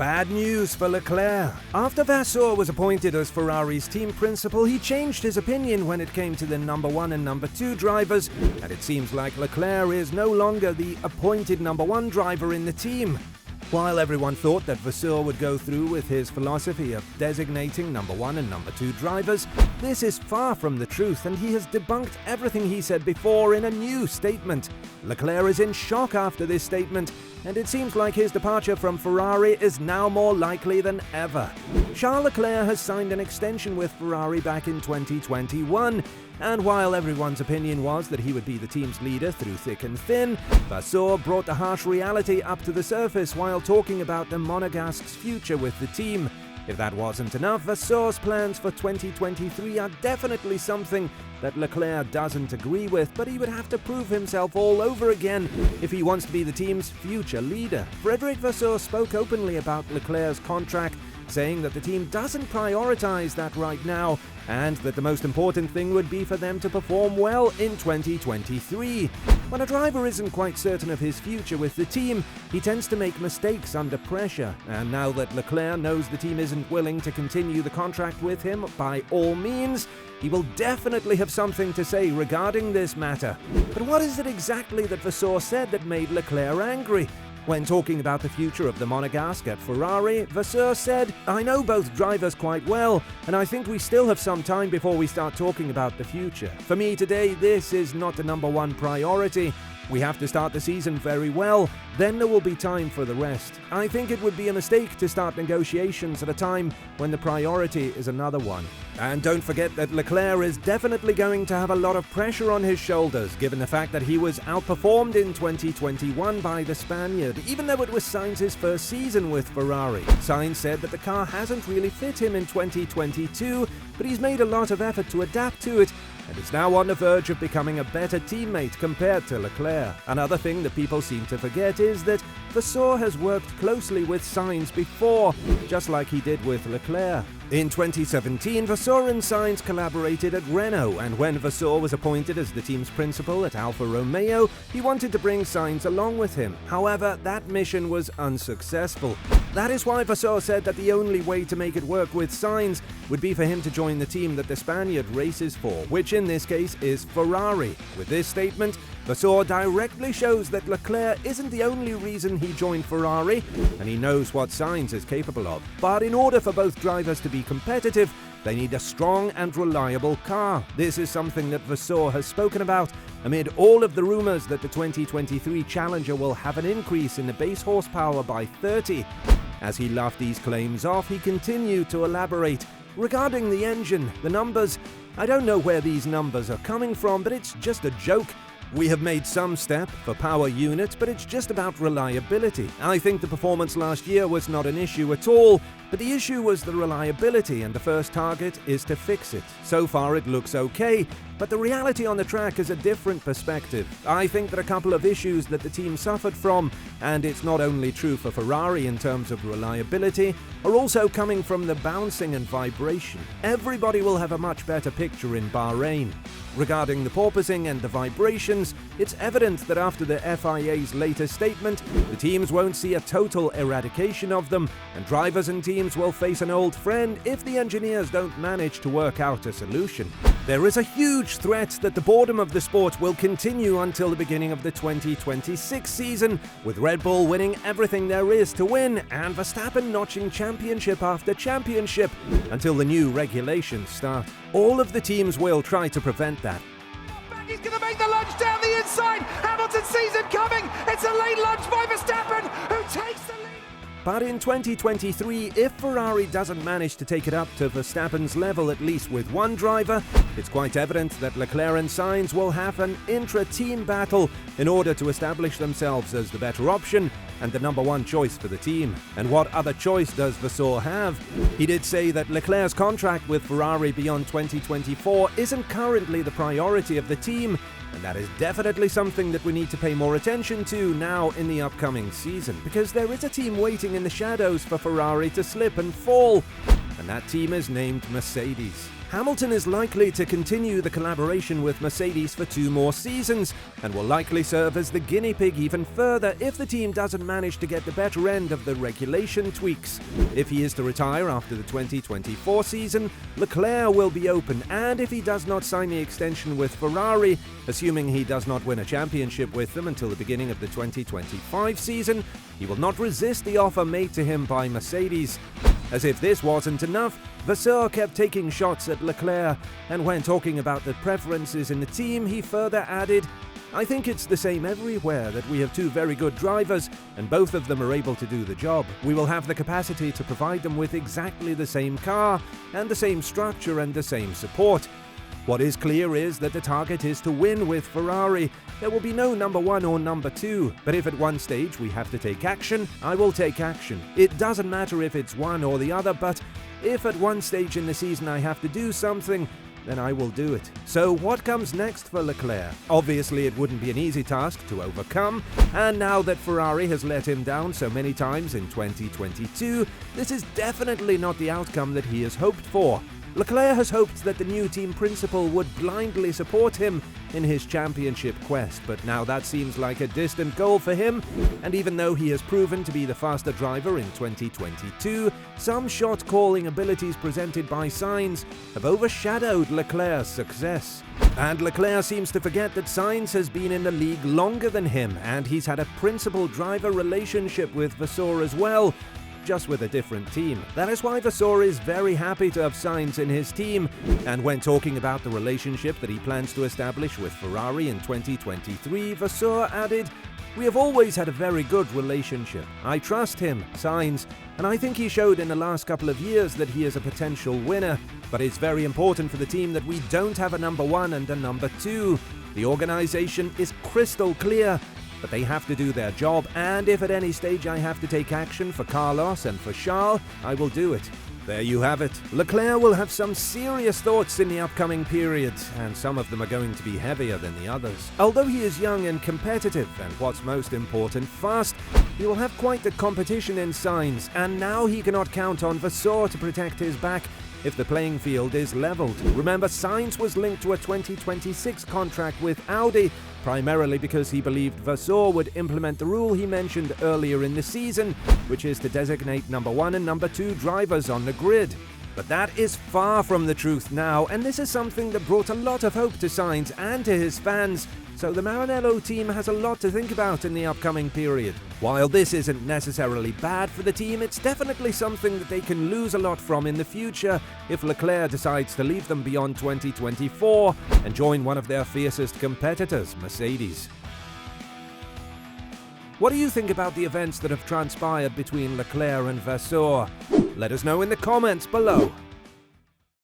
Bad news for Leclerc. After Vasseur was appointed as Ferrari's team principal, he changed his opinion when it came to the number 1 and number 2 drivers, and it seems like Leclerc is no longer the appointed number 1 driver in the team. While everyone thought that Vasseur would go through with his philosophy of designating number 1 and number 2 drivers, this is far from the truth, and he has debunked everything he said before in a new statement. Leclerc is in shock after this statement, and it seems like his departure from Ferrari is now more likely than ever. Charles Leclerc has signed an extension with Ferrari back in 2021, and while everyone's opinion was that he would be the team's leader through thick and thin, Vasseur brought the harsh reality up to the surface while talking about the Monegasque's future with the team. If that wasn't enough, Vasseur's plans for 2023 are definitely something that Leclerc doesn't agree with, but he would have to prove himself all over again if he wants to be the team's future leader. Frédéric Vasseur spoke openly about Leclerc's contract, saying that the team doesn't prioritize that right now, and that the most important thing would be for them to perform well in 2023. When a driver isn't quite certain of his future with the team, he tends to make mistakes under pressure, and now that Leclerc knows the team isn't willing to continue the contract with him by all means, he will definitely have something to say regarding this matter. But what is it exactly that Vasseur said that made Leclerc angry? When talking about the future of the Monegasque at Ferrari, Vasseur said, "I know both drivers quite well, and I think we still have some time before we start talking about the future. For me today, this is not the number 1 priority. We have to start the season very well, then there will be time for the rest. I think it would be a mistake to start negotiations at a time when the priority is another one." And don't forget that Leclerc is definitely going to have a lot of pressure on his shoulders, given the fact that he was outperformed in 2021 by the Spaniard, even though it was Sainz's first season with Ferrari. Sainz said that the car hasn't really fit him in 2022, but he's made a lot of effort to adapt to it, and is now on the verge of becoming a better teammate compared to Leclerc. Another thing that people seem to forget is that Vasseur has worked closely with Sainz before, just like he did with Leclerc. In 2017, Vasseur and Sainz collaborated at Renault, and when Vasseur was appointed as the team's principal at Alfa Romeo, he wanted to bring Sainz along with him. However, that mission was unsuccessful. That is why Vasseur said that the only way to make it work with Sainz would be for him to join the team that the Spaniard races for, which in this case is Ferrari. With this statement, Vasseur directly shows that Leclerc isn't the only reason he joined Ferrari, and he knows what Sainz is capable of. But in order for both drivers to be competitive, they need a strong and reliable car. This is something that Vasseur has spoken about amid all of the rumors that the 2023 Challenger will have an increase in the base horsepower by 30. As he laughed these claims off, he continued to elaborate. Regarding the engine, the numbers, I don't know where these numbers are coming from, but it's just a joke. We have made some step for power units, but it's just about reliability. I think the performance last year was not an issue at all, but the issue was the reliability, and the first target is to fix it. So far it looks okay, but the reality on the track is a different perspective. I think that a couple of issues that the team suffered from, and it's not only true for Ferrari in terms of reliability, are also coming from the bouncing and vibration. Everybody will have a much better picture in Bahrain. Regarding the porpoising and the vibrations, it's evident that after the FIA's latest statement, the teams won't see a total eradication of them, and drivers and teams will face an old friend if the engineers don't manage to work out a solution. There is a huge threat that the boredom of the sport will continue until the beginning of the 2026 season, with Red Bull winning everything there is to win, and Verstappen notching championship after championship until the new regulations start. All of the teams will try to prevent that. He's going to make the lunge down the inside. Hamilton sees it coming. It's a late lunge by Verstappen, who takes the lead. But in 2023, if Ferrari doesn't manage to take it up to Verstappen's level, at least with one driver, it's quite evident that Leclerc and Sainz will have an intra-team battle in order to establish themselves as the better option and the number 1 choice for the team. And what other choice does Vasseur have? He did say that Leclerc's contract with Ferrari beyond 2024 isn't currently the priority of the team, and that is definitely something that we need to pay more attention to now in the upcoming season, because there is a team waiting in the shadows for Ferrari to slip and fall. And that team is named Mercedes. Hamilton is likely to continue the collaboration with Mercedes for 2 more seasons, and will likely serve as the guinea pig even further if the team doesn't manage to get the better end of the regulation tweaks. If he is to retire after the 2024 season, Leclerc will be open, and if he does not sign the extension with Ferrari, assuming he does not win a championship with them until the beginning of the 2025 season, he will not resist the offer made to him by Mercedes. As if this wasn't enough, Vasseur kept taking shots at Leclerc, and when talking about the preferences in the team, he further added, "I think it's the same everywhere, that we have 2 very good drivers, and both of them are able to do the job. We will have the capacity to provide them with exactly the same car, and the same structure and the same support. What is clear is that the target is to win with Ferrari. There will be no number 1 or number 2, but if at one stage we have to take action, I will take action. It doesn't matter if it's one or the other, but if at one stage in the season I have to do something, then I will do it." So what comes next for Leclerc? Obviously it wouldn't be an easy task to overcome, and now that Ferrari has let him down so many times in 2022, this is definitely not the outcome that he has hoped for. Leclerc has hoped that the new team principal would blindly support him in his championship quest, but now that seems like a distant goal for him, and even though he has proven to be the faster driver in 2022, some shot-calling abilities presented by Sainz have overshadowed Leclerc's success. And Leclerc seems to forget that Sainz has been in the league longer than him, and he's had a principal-driver relationship with Vasseur as well, just with a different team. That is why Vasseur is very happy to have Sainz in his team, and when talking about the relationship that he plans to establish with Ferrari in 2023, Vasseur added, "We have always had a very good relationship. I trust him, Sainz, and I think he showed in the last couple of years that he is a potential winner, but it's very important for the team that we don't have a number 1 and a number 2. The organization is crystal clear, but they have to do their job, and if at any stage I have to take action for Carlos and for Charles, I will do it." There you have it. Leclerc will have some serious thoughts in the upcoming period, and some of them are going to be heavier than the others. Although he is young and competitive, and what's most important, fast, he will have quite the competition in Sainz, and now he cannot count on Vasseur to protect his back if the playing field is leveled. Remember, Sainz was linked to a 2026 contract with Audi, primarily because he believed Vasseur would implement the rule he mentioned earlier in the season, which is to designate number 1 and number 2 drivers on the grid. But that is far from the truth now, and this is something that brought a lot of hope to Sainz and to his fans, so the Maranello team has a lot to think about in the upcoming period. While this isn't necessarily bad for the team, it's definitely something that they can lose a lot from in the future if Leclerc decides to leave them beyond 2024 and join one of their fiercest competitors, Mercedes. What do you think about the events that have transpired between Leclerc and Vasseur? Let us know in the comments below.